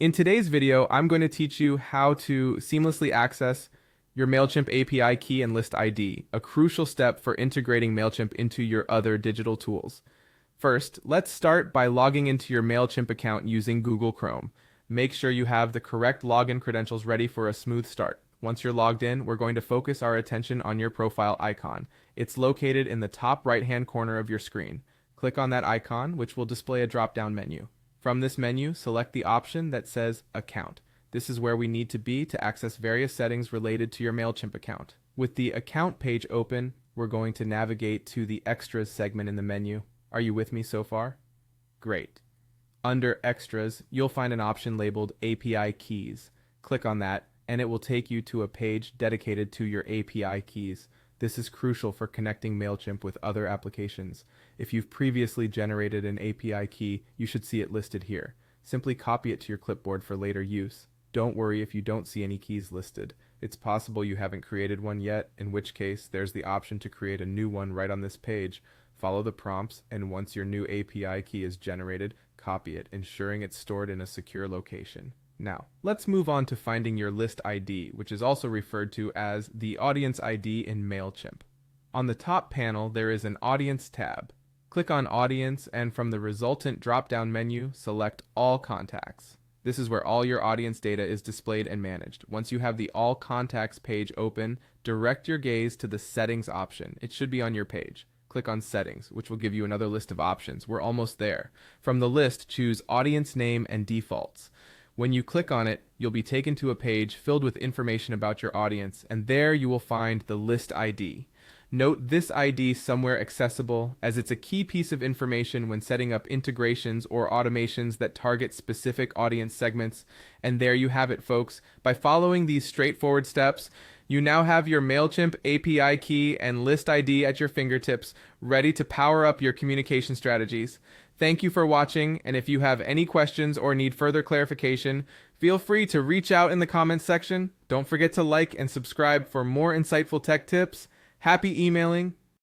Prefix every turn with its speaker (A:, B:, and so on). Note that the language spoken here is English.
A: In today's video, I'm going to teach you how to seamlessly access your Mailchimp API key and list ID, a crucial step for integrating Mailchimp into your other digital tools. First, let's start by logging into your Mailchimp account using Google Chrome. Make sure you have the correct login credentials ready for a smooth start. Once you're logged in, we're going to focus our attention on your profile icon. It's located in the top right-hand corner of your screen. Click on that icon, which will display a drop-down menu. From this menu, select the option that says Account. This is where we need to be to access various settings related to your Mailchimp account. With the Account page open, we're going to navigate to the Extras segment in the menu. Are you with me so far? Great. Under Extras, you'll find an option labeled API Keys. Click on that, and it will take you to a page dedicated to your API keys. This is crucial for connecting Mailchimp with other applications. If you've previously generated an API key, you should see it listed here. Simply copy it to your clipboard for later use. Don't worry if you don't see any keys listed. It's possible you haven't created one yet, in which case there's the option to create a new one right on this page. Follow the prompts, and once your new API key is generated, copy it, ensuring it's stored in a secure location. Now, let's move on to finding your list ID, which is also referred to as the audience ID in Mailchimp. On the top panel, there is an Audience tab. Click on Audience, and from the resultant drop-down menu, select All Contacts. This is where all your audience data is displayed and managed. Once you have the All Contacts page open, direct your gaze to the Settings option. It should be on your page. Click on Settings, which will give you another list of options. We're almost there. From the list, choose Audience Name and Defaults. When you click on it, you'll be taken to a page filled with information about your audience, and there you will find the list ID. Note this ID somewhere accessible, as it's a key piece of information when setting up integrations or automations that target specific audience segments. And there you have it, folks. By following these straightforward steps, you now have your Mailchimp API key and list ID at your fingertips, ready to power up your communication strategies. Thank you for watching, and if you have any questions or need further clarification, feel free to reach out in the comments section. Don't forget to like and subscribe for more insightful tech tips. Happy emailing!